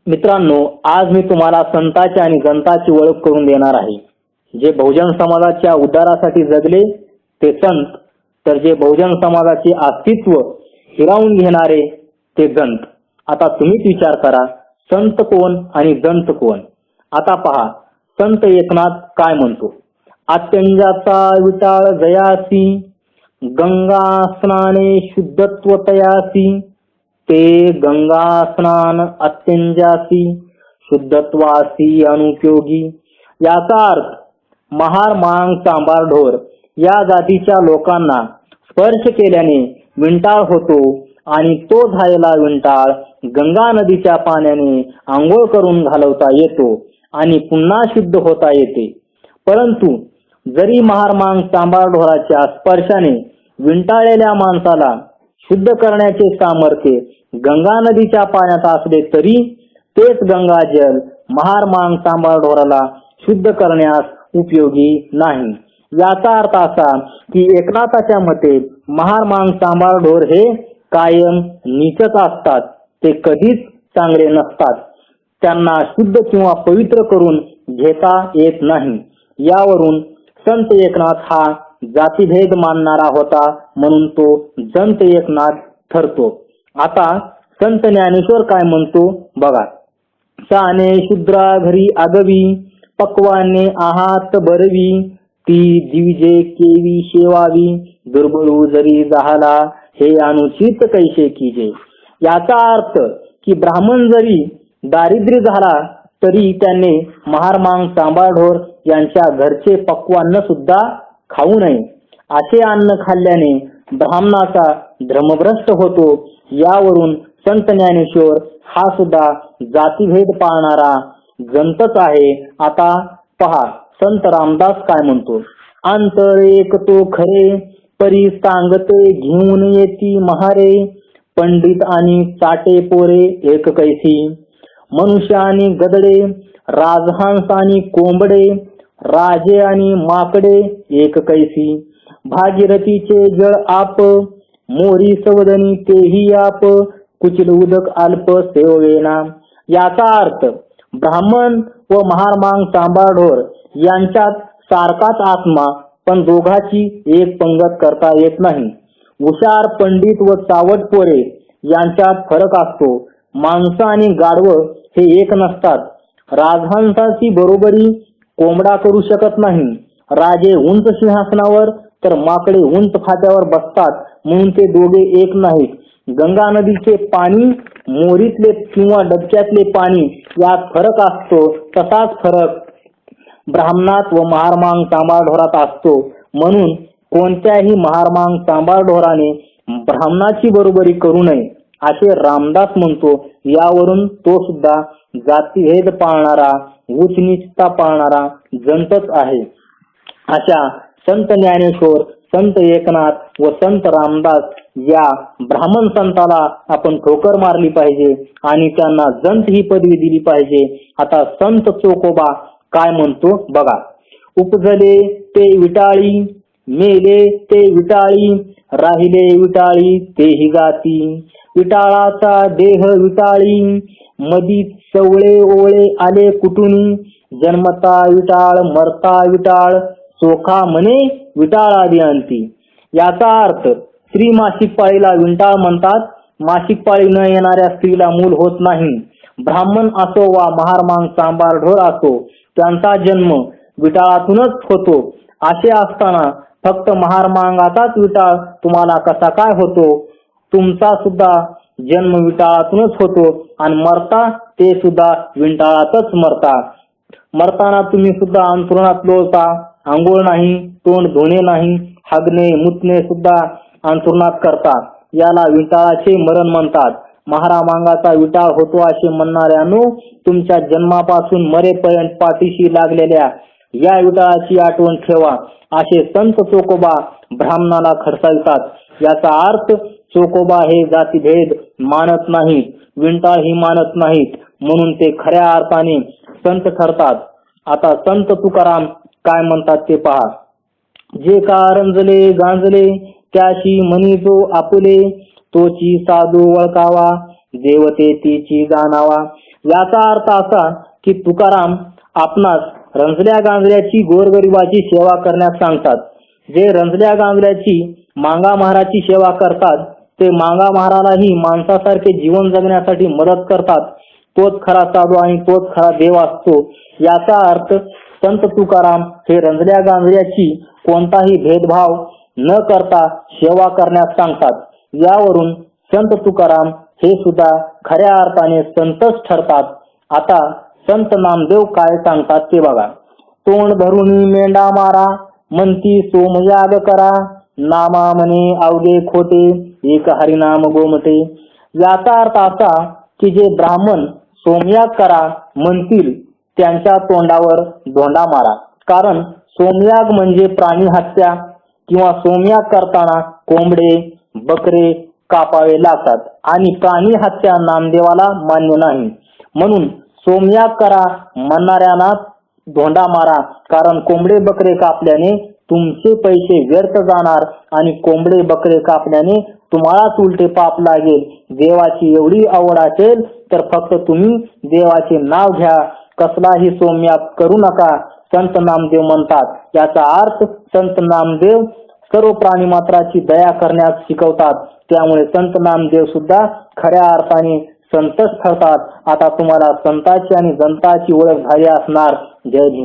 मित्रांनो, आज मी तुम्हाला संतांची आणि जनताची ओळख करून देणार आहे. जे बहुजन समाजाच्या उद्धारासाठी जगले ते संत, तर जे बहुजन समाजाचे अस्तित्व हिरावून घेणारे ते जंत. आता तुम्हीच विचार करा, संत कोण आणि जंत कोण? आता पहा, संत एकनाथ काय म्हणतो. अत्यंजाचा विटाळ जयासी, गंगा स्नाने शुद्धत्व तयासी. ते गंगा स्नान अत्यंजासी, शुद्धत्वासी अनुपयोगी. याचा अर्थ महार मांग सांबार ढोर या जातीच्या लोकांना स्पर्श केल्याने विंटाळ होतो आणि तो झालेला विंटाळ गंगा नदीच्या पाण्याने आंघोळ करून घालवता येतो आणि पुन्हा शुद्ध होता येते. परंतु जरी महार मांग सांबार ढोराच्या स्पर्शाने विंटाळलेल्या माणसाला शुद्ध करण्याचे सामर्थ्य गंगा नदीच्या पाण्यात असले तरी तेच गंगाजल महार मांग सांबार ढोराला शुद्ध करण्यास उपयोगी नाही. याचा अर्थ असा की एकनाथाच्या मते महार मांग सांबार ढोर हे कायम नीचच असतात, ते कधीच चांगले नसतात. त्यांना शुद्ध किंवा पवित्र करून घेता येत नाही. यावरून संत एकनाथ हा जातीभेद मानणारा होता, म्हणून तो संत एकनाथ ठरतो. आता संत ज्ञानेश्वर काय म्हणतो बघा. साने शुद्रा घरी आगवी, पक्वाने आहात बरवी. ती दिविजे केवी शेवावी, दुर्बळू जरी झाला हे अनुचित कैसे कीजे. याचा अर्थ की ब्राह्मण जरी दारिद्र्य झाला तरी त्याने महार मांग सांबार ढोर यांच्या घरचे पक्वान्न सुद्धा खाऊ नये. असे अन्न खाल्ल्याने ब्राह्मणाचा धर्मभ्रष्ट होतो. यावरून संत ज्ञानेश्वर हा सुद्धा जातीभेद पाळणारा जंतच आहे. आता पहा, संत रामदास काय म्हणतो. अंतर एक तो खरे, परी सांगते घेऊन येती महारे. पंडित आणि चाटे पोरे एक कैसी, मनुष्य आणि गदडे, राजहंस आणि कोंबडे, राजे आणि माकडे एक कैसी. भागीरथीचे जळ आप, मोरी सवदनी तेही आप. कुचिल उदक अल्प सेवेना. याचा अर्थ ब्राह्मण व महार मांग सांबार ढोर यांच्यात सारखाच आत्मा, पण दोघाची एक पंगत करता येत नाही. हुशार पंडित व चावट पोरे यांच्यात फरक असतो. माणसं आणि गाढवं हे एक नसतात. राजहंसाची बरोबरी कोंबडा करू शकत नाही. राजे उंच सिंहासनावर तर माकडे उंच फाट्यावर बसतात, म्हणून ते दोघे एक नाहीत. गंगा नदीचे पाणी, मोरीतले किंवा डबक्यातले पाणी यात फरक असतो, तसाच फरक ब्राह्मणात व महार मांग सांबार ढोरात असतो. म्हणून कोणत्याही महार मांग सांबार ढोराने ब्राह्मणाची बरोबरी करू नये असे रामदास म्हणतो. यावरून तो सुद्धा जातीभेद पाळणारा, उच्च-नीचता पाळणारा जंतच आहे. अशा संत ज्ञानेश्वर, संत एकनाथ व संत रामदास या ब्राह्मण संताला आपण ठोकर मारली पाहिजे आणि त्यांना जंत ही पदवी दिली पाहिजे. आता संत चोकोबा काय म्हणतो बघा. उपजले ते विटाळी, मेले ते विटाळी, राहिले विटाळी तेही गाती. विटाळाचा देह विटाळी, मधी सवळे ओळे आले कुटुनी. जन्मता विटाळ, मरता विटाळ, चोखा म्हणे विटाळादी अंती. याचा अर्थ स्त्री मासिक पाळीला विंटाळ म्हणतात. मासिक पाळी न येणाऱ्या स्त्रीला मूल होत नाही. ब्राह्मण असो वा महार मांग सांबार ढोर असो, त्यांचा जन्म विटाळातूनच होतो. असे असताना फक्त महार मांगाचाच विटाळ तुम्हाला कसा काय होतो? तुमचा सुद्धा जन्म विटाळातूनच होतो आणि मरता ते सुद्धा विंटाळातच मरता. मरताना तुम्ही सुद्धा अंथरुणात लोळता. आंघोळ नाही, तोंड धुणे नाही, हागणे मुतणे सुद्धा अंथरुणात करतात. याला विटाळाचे मरण म्हणतात. महारा मांगाचा विटाळ होतो असे म्हणणाऱ्यानो, तुमच्या जन्मापासून मरेपर्यंत पाठीशी लागलेल्या या विटाळाची आठवण ठेवा. असे संत चोकोबा ब्राह्मणाला खडसावतात. याचा अर्थ चोकोबा हे जातीभेद मानत नाहीत, विंटाळ ही मानत नाहीत, म्हणून ते खऱ्या अर्थाने संत ठरतात. आता संत तुकाराम काय म्हणतात ते पहा. जे का रंजले गांजले, त्याशी मनी जो आपुले. तोची साधू वळकावा, देवते तिची जाणावा. याचा अर्थ असा की तुकाराम आपणास रंजल्या गांजल्याची गोरगरिबाची सेवा करण्यास सांगतात. जे रंजल्या गांजल्याची मांगा महाराची सेवा करतात ते मांगा महारालाही माणसासारखे जीवन जगण्यासाठी मदत करतात. तोच खरा साधू आणि तोच खरा देव असतो. याचा अर्थ संत तुकाराम हे रंजल्या गांजल्याची कोणताही भेदभाव न करता सेवा करण्यास सांगतात. यावरून संत तुकाराम हे सुद्धा खऱ्या अर्थाने संतच ठरतात. आता संत नामदेव काय सांगतात ते बघा. तोंड धरून मेंढा मारा, म्हणती सोमयाग करा, नामा म्हणे अवघे खोटे, एक हरिनाम गोमटे. याचा अर्थ असा की जे ब्राह्मण सोमयाग करा म्हणतील त्यांच्या तोंडावर धोंडा मारा. कारण सोमयाग म्हणजे प्राणी हत्या किंवा सोमयाग करताना कोंबडे बकरे कापावे लागतात आणि प्राणी हत्या नामदेवाला मान्य नाही. म्हणून सोमयाग करा म्हणणाऱ्यांना धोंडा मारा. कारण कोंबडे बकरे कापल्याने तुमचे पैसे व्यर्थ जाणार आणि कोंबडे बकरे कापल्याने तुम्हालाच उलटे पाप लागेल. देवाची एवढी आवड असेल तर फक्त तुम्ही देवाचे नाव घ्या, कसलाही सोमयाग करू नका, संत नामदेव म्हणतात. याचा अर्थ संत नामदेव सर्व प्राणी मात्राची दया करण्यास शिकवतात. त्यामुळे संत नामदेव सुद्धा खऱ्या अर्थाने संतच ठरतात. आता तुम्हाला संतांची आणि जनताची ओळख झाली असणार. जय भीम.